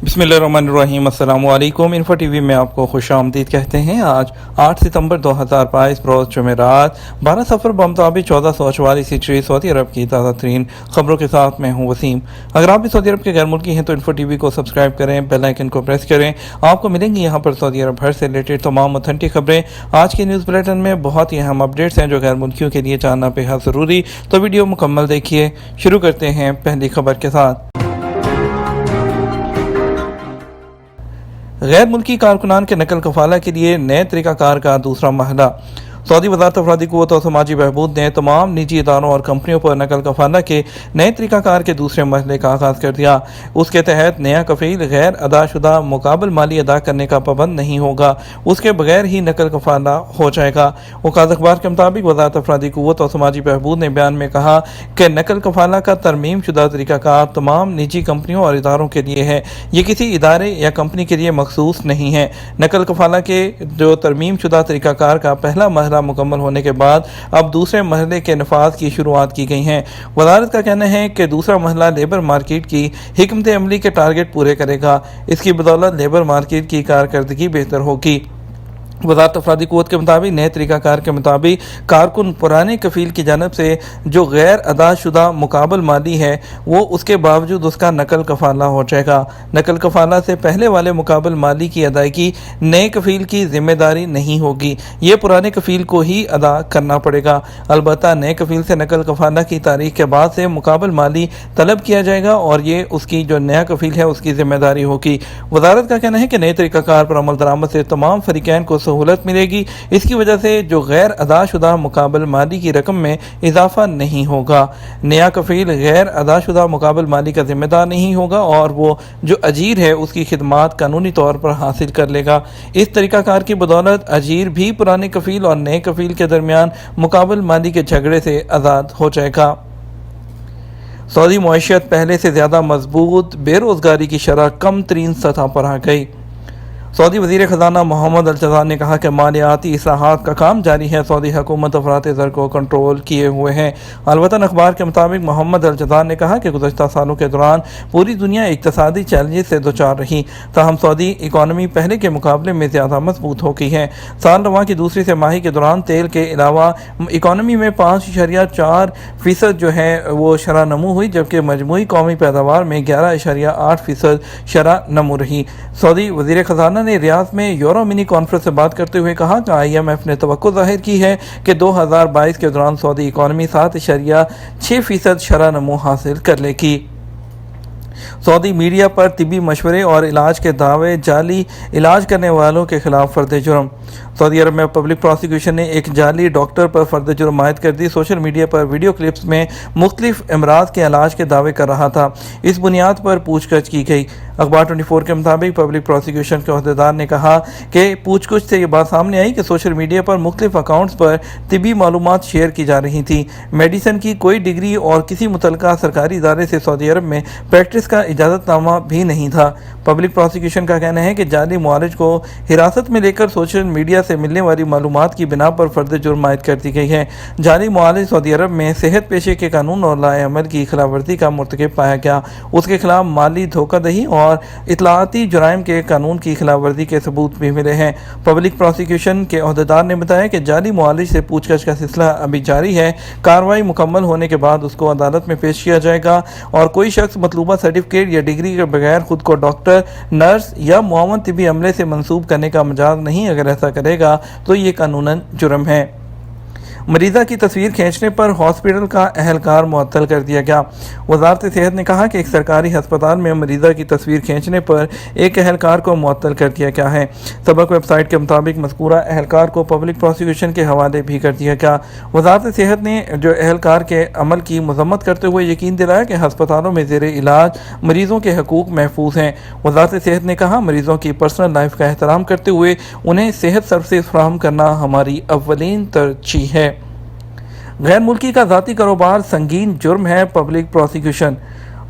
बिस्मिल्लाहिर्रहमानिर्रहीम। अस्सलाम वालेकुम। इन्फो टीवी में आपको खुश आमदीद कहते हैं। आज 8 सितंबर 2022 रोज़ जुमेरात 12 सफ़र बमुताबिक 1444 हिजरी सऊदी अरब की ताज़ा तरीन खबरों के साथ मैं हूँ वसीम। अगर आप भी सऊदी अरब के गैर मुल्की हैं तो इन्फो टीवी को सब्सक्राइब करें, बेल आइकन को प्रेस करें। आपको मिलेंगी यहाँ पर सऊदी अरब भर से रिलेटेड तमाम ऑथेंटिक खबरें। आज की न्यूज़ बुलेटिन में बहुत ही अहम अपडेट्स हैं जो गैर मुल्कियों के लिए जानना बेहद ज़रूरी, तो वीडियो मुकम्मल देखिए। शुरू करते हैं पहली खबर के साथ। गैर मुल्की कारकुनान के नकल कफाला के लिए नए तरीक़ाकार का दूसरा मरहला। सऊदी वज़ारत अफरादी क़ुव्वत और समाजी बहबूद ने तमाम निजी इदारों और कंपनियों पर नकल कफाला के नए तरीक़ाकार के दूसरे मरहले का आगाज़ कर दिया। उसके तहत नया कफ़ील गैर अदाशुदा मुकाबल माली अदा करने का पाबंद नहीं होगा, उसके बगैर ही नकल कफाला हो जाएगा। वकालत अखबार के मुताबिक वज़ारत अफरादी क़ुव्वत और समाजी बहबूद ने बयान में कहा कि नकल कफाला का तरमीम शुदा तरीक़ाकार तमाम निजी कंपनियों और इदारों के लिए है, ये किसी इदारे या कंपनी के लिए मखसूस नहीं है। नकल कफाला के जो तरमीम शुदा तरीक़ाकार का पहला मरहला मुकम्मल होने के बाद अब दूसरे मरहले के नफाज की शुरुआत की गई है। वज़ारत का कहना है कि दूसरा मरहला लेबर मार्केट की हिकमत अमली के टारगेट पूरे करेगा। इसकी बदौलत लेबर मार्केट की कारकर्दगी बेहतर होगी। वज़ारत अफरादी क़ुव्वत के मुताबिक नए तरीक़ाकार के मुताबिक कारकुन पुराने कफ़ील की जानब से जो गैर अदाशुदा मुकाबल माली है वो उसके बावजूद उसका नकल कफाला हो जाएगा। नकल कफाला से पहले वाले मुकाबल माली की अदायगी नए कफ़ील की जिम्मेदारी नहीं होगी, ये पुराने कफ़ील को ही अदा करना पड़ेगा। अलबत्ता नए कफ़ील से नकल कफाला की तारीख के बाद से मुकाबल माली तलब किया जाएगा और ये उसकी जो नया कफ़ील है उसकी जिम्मेदारी होगी। वज़ारत का कहना है कि नए तरीक़ाकार पर अमल दरामद से तमाम फरीक़ैन को सहूलत मिलेगी। इसकी वजह से जो गैर अदाशुदा मुकाबल माली की रकम में इजाफा नहीं होगा। नया कफ़ील गैर अदाशुदा मुकाबल माली का जिम्मेदार नहीं होगा और वो जो अजीर है उसकी खिदमात कानूनी तौर पर हासिल कर लेगा। इस तरीक़ाकार की बदौलत अजीर भी पुराने कफ़ील और नए कफ़ील के दरमियान मुकाबल माली के झगड़े से आज़ाद हो जाएगा। सऊदी मईशत पहले से ज़्यादा मजबूत, बेरोज़गारी की शरह कम तरीन सतह पर आ गई। सऊदी वज़ीर ख़ज़ाना मोहम्मद अल-जज़ान ने कहा कि मालियाती इस्लाहात का काम जारी है, सऊदी हुकूमत अफरात ज़र को कंट्रोल किए हुए हैं। अलवतन अखबार के मुताबिक मोहम्मद अल-जज़ान ने कहा कि गुज़श्ता सालों के दौरान पूरी दुनिया इक़्तिसादी चैलेंजेस से दोचार रही, ताहम सऊदी इकॉनमी पहले के मुकाबले में ज़्यादा मजबूत हो गई है। साल रवां की दूसरी तिमाही के दौरान तेल के अलावा इकॉनमी में 5.4% जो है वो शरह नमू हुई, जबकि मजमूई कौमी पैदावार में 11.8% शरह नमू रही। सऊदी वज़ीर ख़ज़ाना ने रियाद में यूरो मिनी कॉन्फ्रेंस से बात करते हुए कहा कि IMF ने तवक्को जाहिर की है कि 2022 के दौरान सऊदी इकॉनमी 7.6% शरह नमू हासिल कर लेगी। सऊदी मीडिया पर तिब्बी मशवरे और इलाज के दावे, जाली इलाज करने वालों के खिलाफ फर्द जुर्म। सऊदी अरब में पब्लिक प्रोसिक्यूशन ने एक जाली डॉक्टर पर फर्द जुर्म आयद कर दी। सोशल मीडिया पर वीडियो क्लिप्स में मुख्तलिफ अमराज के इलाज के दावे कर रहा था, इस बुनियाद पर पूछताछ की गई। अखबार 24 के मुताबिक पब्लिक प्रोसिक्यूशन के अहदेदार ने कहा कि पूछताछ से ये बात सामने आई कि सोशल मीडिया पर मुख्तलिफ अकाउंट्स पर तिब्बी मालूमात शेयर की जा रही थी। मेडिसिन की कोई डिग्री और किसी मुतलका सरकारी इदारे से सऊदी अरब में प्रैक्टिस का इजाज़तनामा भी नहीं था। पब्लिक प्रोसिक्यूशन का कहना है कि जाली मुआलिज को हिरासत में लेकर सोशल मीडिया से मिलने वाली मालूमात की बिना पर फर्द जुर्म आयद कर दी गई है। जाली मुआलिज सऊदी अरब में सेहत पेशे के कानून और लाएअमल की खिलाफवर्जी का मुर्तकिब पाया गया। उसके खिलाफ माली धोखाधड़ी और इतलाती जुराइम के कानून की खिलाफवर्जी के सबूत भी मिले हैं। पब्लिक प्रोसिक्यूशन के अहदेदार ने बताया कि जाली मुआलिज से पूछताछ का सिलसिला अभी जारी है। कार्रवाई मुकम्मल होने के बाद उसको अदालत में पेश किया जाएगा और कोई शख्स मतलूबा सर्टिफिकेट या डिग्री के बगैर खुद को डॉक्टर, नर्स या मुआवन तिब्बी अमले से मंसूब करने का मजाज नहीं, अगर ऐसा करेगा तो ये कानूनन जुर्म है। मरीज़ा की तस्वीर खींचने पर हॉस्पिटल का अहलकार मुअत्तल कर दिया गया। वज़ारत सेहत ने कहा कि एक सरकारी हस्पताल में मरीज़ा की तस्वीर खींचने पर एक अहलकार को मुअत्तल कर दिया गया है। सबक वेबसाइट के मुताबिक मज़कूरा अहलकार को पब्लिक प्रोसिक्यूशन के हवाले भी कर दिया गया। वज़ारत सेहत ने जो अहलकार के अमल की मज़म्मत करते हुए यकीन दिलाया कि हस्पतालों में ज़ेर इलाज मरीज़ों के हकूक़ महफूज हैं। वज़ारत सेहत ने कहा, मरीज़ों की पर्सनल लाइफ का एहतराम करते हुए उन्हें सेहत सर्विसेज फराहम करना हमारी अव्वलीन तरजीह है। गैर मुल्की का ज़ाती कारोबार संगीन जुर्म है, पब्लिक प्रोसिक्यूशन।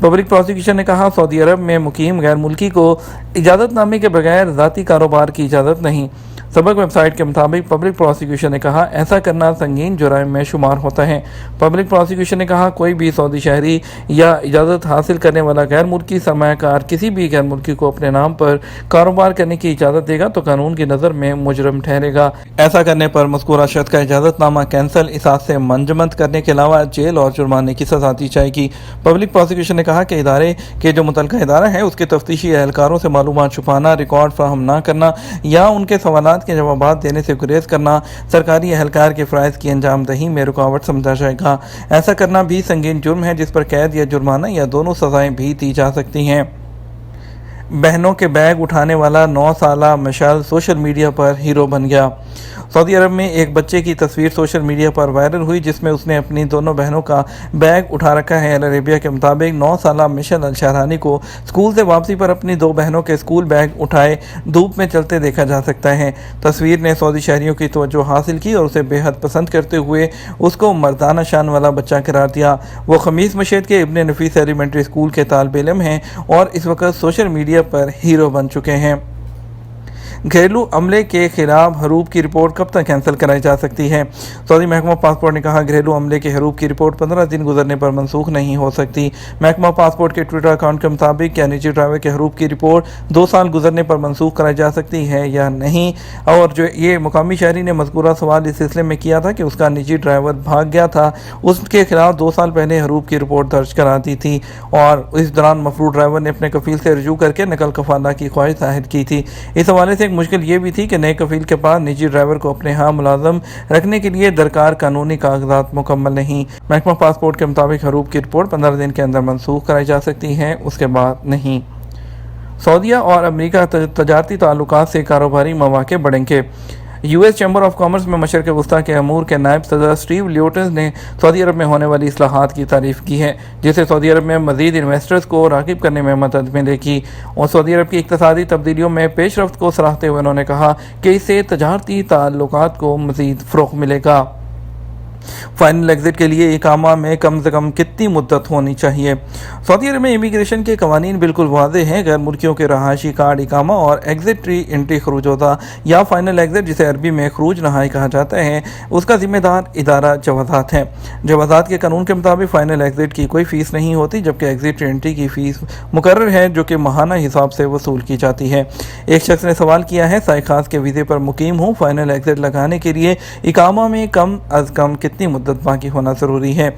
पब्लिक प्रोसिक्यूशन ने कहा, सऊदी अरब में मुकीम गैर मुल्की को इजाज़तनामे के बगैर ज़ाती कारोबार की इजाज़त नहीं। सबक वेबसाइट के मुताबिक पब्लिक प्रोसिक्यूशन ने कहा, ऐसा करना संगीन जुर्म में शुमार होता है। पब्लिक प्रोसिक्यूशन ने कहा, कोई भी सऊदी शहरी या इजाज़त हासिल करने वाला गैर मुल्की सरमायाकार किसी भी गैर मुल्की को अपने नाम पर कारोबार करने की इजाज़त देगा तो कानून की नज़र में मुजरम ठहरेगा। ऐसा करने पर मज़कूरा शख्स का इजाज़तनामा कैंसल, इसात से मंजमद करने के अलावा जेल और जुर्माने की सज़ा दी जाएगी। पब्लिक प्रोसिक्यूशन ने कहा कि इदारे के जो मुतल्लिका इदारा है उसके तफ्तीशी एहलकारों से मालूमात छुपाना, रिकॉर्ड फ्राहम न करना या उनके सवालात के जवाबात देने से गुरेज करना सरकारी एहलकार के फ़राइज़ की अंजामदही में रुकावट समझा जाएगा। ऐसा करना भी संगीन जुर्म है जिस पर कैद या जुर्माना या दोनों सज़ाएं भी दी जा सकती हैं। बहनों के बैग उठाने वाला 9 साला मशाल सोशल मीडिया पर हीरो बन गया। सऊदी अरब में एक बच्चे की तस्वीर सोशल मीडिया पर वायरल हुई जिसमें उसने अपनी दोनों बहनों का बैग उठा रखा है। अल अरेबिया के मुताबिक 9 साला मिशेल अल शहरानी को स्कूल से वापसी पर अपनी 2 बहनों के स्कूल बैग उठाए धूप में चलते देखा जा सकता है। तस्वीर ने सऊदी शहरियों की तवज्जो हासिल की और उसे बेहद पसंद करते हुए उसको मर्दाना शान वाला बच्चा करार दिया। वो खमीस मशहद के इब्न नफीस एलिमेंट्री स्कूल के तालिब इल्म हैं और इस वक्त सोशल मीडिया पर हीरो बन चुके हैं। घरेलू अमले के खिलाफ हरूब की रिपोर्ट कब तक कैंसिल कराई जा सकती है? सऊदी महकमा पासपोर्ट ने कहा, घरेलू अमले के हरूब की रिपोर्ट 15 दिन गुजरने पर मनसूख नहीं हो सकती। महकमा पासपोर्ट के ट्विटर अकाउंट के मुताबिक क्या निजी ड्राइवर के हरूब की रिपोर्ट 2 साल गुजरने पर मनसूख कराई जा सकती है या नहीं? और जो ये मुकामी शहरी ने मज़कूरा सवाल इस सिलसिले में किया था कि उसका निजी ड्राइवर भाग गया था, उसके खिलाफ 2 साल पहले हरूब की रिपोर्ट दर्ज करा दी थी और इस दौरान मफरूर ड्राइवर ने अपने कफील से रजू करके नकल कफाला की ख्वाहिश जाहिर की थी। इस हवाले से एक मुश्किल ये भी थी कि नए कफील के पास निजी ड्राइवर को अपने यहाँ मुलाजम रखने के लिए दरकार कानूनी कागजात मुकम्मल नहीं। महकमा पासपोर्ट के मुताबिक हरूब की रिपोर्ट 15 दिन के अंदर मनसूख कराई जा सकती है, उसके बाद नहीं। सऊदीया और अमेरिका तजारती ताल्लुकात से कारोबारी मौक़े बढ़ेंगे। यूएस चैम्बर ऑफ कॉमर्स में मशरक़ वस्ता के अमूर के नायब सदर स्टीव लियोटस ने सऊदी अरब में होने वाली इस्लाहात की तारीफ़ की है जिससे सऊदी अरब में मज़ीद इन्वेस्टर्स को राग़िब करने में मदद मिलेगी और सऊदी अरब की इक़्तिसादी तब्दीलियों में पेशरफ्त को सराहते हुए उन्होंने कहा कि इससे तजारती ताल्लुकात को मज़ीद फ़रोग़ मिलेगा। फाइनल एग्जिट के लिए इकामा में कम से कम कितनी मुद्दत होनी चाहिए? सऊदी अरब में इमिग्रेशन के कवानीन बिल्कुल वाज़ेह हैं। गैर मुल्कियों के रहायशी कार्ड, इकामा और एग्जिट एंट्री खरूजोदा या फाइनल एग्जिट जिसे अरबी में खरूज नहाई कहा जाता है उसका जिम्मेदार इदारा जवाज़ात है। जवाज़ात के कानून के मुताबिक फाइनल एग्जिट की कोई फ़ीस नहीं होती जबकि एग्जिट एंट्री की फ़ीस मुकर्रर है जो कि माहाना हिसाब से वसूल की जाती है। एक शख्स ने सवाल किया है, साई खास के वीज़े पर मुकीम हूँ, फाइनल एग्जिट लगाने के लिए इकामा में कम अज़ कम कितनी मुद्दत बाकी होना ज़रूरी है?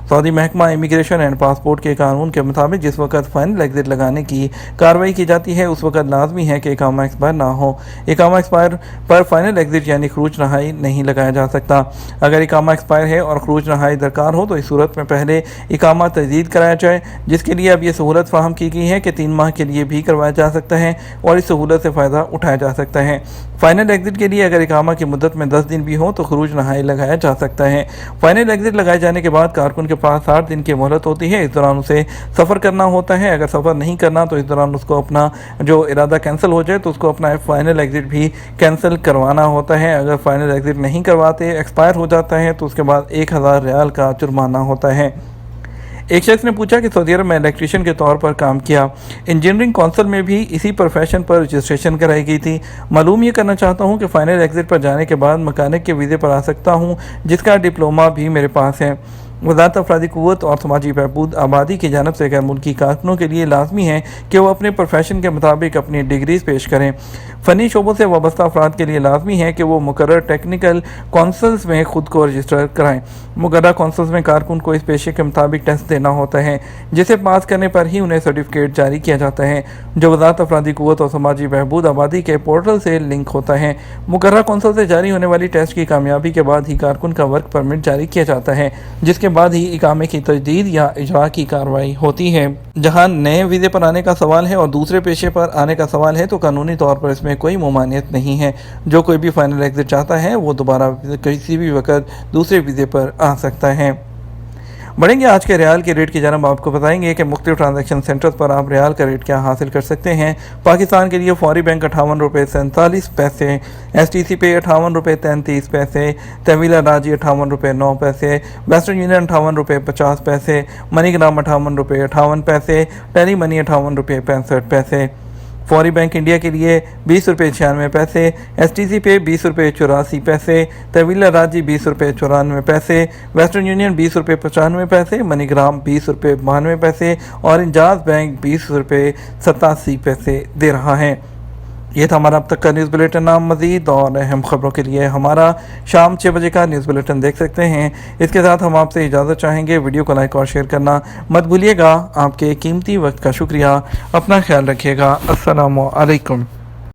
सऊदी महकमा इमिग्रेशन एंड पासपोर्ट के कानून के मुताबिक जिस वक्त फाइनल एग्जिट लगाने की कार्रवाई की जाती है उस वक्त लाजमी है कि इकामा एक्सपायर ना हो। इकामा एक्सपायर पर फाइनल एग्जिट यानी खरूज नहाई नहीं लगाया जा सकता। अगर इकामा एक्सपायर है और खरूज नहाई दरकार हो तो इस सूरत में पहले इकामा तजदीद कराया जाए जिसके लिए अब ये सहूलत फ़राहम की गई है कि 3 माह के लिए भी करवाया जा सकता है और इस सहूलत से फ़ायदा उठाया जा सकता है। फाइनल एग्जिट के लिए अगर इकामा की मुद्दत में 10 दिन भी हो तो खरूज नहाई लगाया जा सकता है। फाइनल एग्जिट लगाए जाने के बाद कारकुन के पास 60 दिन की मोहलत होती है। इस दौरान उसे सफ़र करना होता है। अगर सफ़र नहीं करना तो इस दौरान उसको अपना जो इरादा कैंसिल हो जाए तो उसको अपना फाइनल एग्जिट भी कैंसिल करवाना होता है। अगर फाइनल एग्जिट नहीं करवाते, एक्सपायर हो जाता है तो उसके बाद 1000 रियाल का जुर्माना होता है। एक शख्स ने पूछा कि सऊदी अरब में इलेक्ट्रीशियन के तौर पर काम किया, इंजीनियरिंग काउंसिल में भी इसी प्रोफेशन पर रजिस्ट्रेशन कराई गई थी। मालूम ये करना चाहता हूँ कि फ़ाइनल एग्जिट पर जाने के बाद मकानिक के वीज़े पर आ सकता हूँ जिसका डिप्लोमा भी मेरे पास है। वज़ारत अफरादी क़ुव्वत और समाजी बहबूद आबादी की जानिब से गैर मुल्की कारकुनों के लिए लाजमी है कि वो अपने प्रोफेशन के मुताबिक अपनी डिग्रीज पेश करें। फ़नी शोबों से वाबस्ता अफराद के लिए लाजमी है कि वो मुकर्रर टेक्निकल काउंसिल्स में ख़ुद को रजिस्टर कराएँ। मुकर्रर काउंसिल्स में कारकुन को इस पेशे के मुताबिक टेस्ट देना होता है जिसे पास करने पर ही उन्हें सर्टिफिकेट जारी किया जाता है जो वज़ारत अफरादी क़ुव्वत और समाजी बहबूद आबादी के पोर्टल से लिंक होता है। मुकर्रर काउंसिल से जारी होने वाली टेस्ट की कामयाबी के बाद ही कारकुन का वर्क परमिट जारी किया जाता है जिसके बाद ही इकामे की तजदीद या इजरा की कार्रवाई होती है। जहां नए वीज़े पर आने का सवाल है और दूसरे पेशे पर आने का सवाल है तो कानूनी तौर पर इसमें कोई मुमानियत नहीं है। जो कोई भी फाइनल एग्जिट चाहता है वो दोबारा किसी भी वक्त दूसरे वीज़े पर आ सकता है। बढ़ेंगे आज के रियाल के रेट की जानब आपको बताएंगे कि मुख्तलिफ ट्रांजैक्शन सेंटर्स पर आप रियाल का रेट क्या हासिल कर सकते हैं। पाकिस्तान के लिए फौरी बैंक 58 रुपये 47 पैसे, STC पे 58 रुपये 33 पैसे, तवीला राजी 58 रुपये 9 पैसे, वेस्टर्न यूनियन 58 रुपये 50 पैसे, मनीग्राम 58 रुपये 58 पैसे, टेली मनी 58 रुपये 65 पैसे। फौरी बैंक इंडिया के लिए 20 रुपये 96 पैसे, STC पे 20 रुपये 84 पैसे, तवीला राजी 20 रुपये 94 पैसे, वेस्टर्न यूनियन 20 रुपये 95 पैसे, मनीग्राम 20 रुपये 92 पैसे और इंजाज बैंक 20 रुपये 87 पैसे दे रहा है। ये था हमारा अब तक का न्यूज़ बुलेटिन। नाम मज़ीद और अहम खबरों के लिए हमारा शाम 6 बजे का न्यूज़ बुलेटिन देख सकते हैं। इसके साथ हम आपसे इजाज़त चाहेंगे। वीडियो को लाइक और शेयर करना मत भूलिएगा। आपके कीमती वक्त का शुक्रिया। अपना ख्याल रखिएगा। अस्सलामु अलैकुम।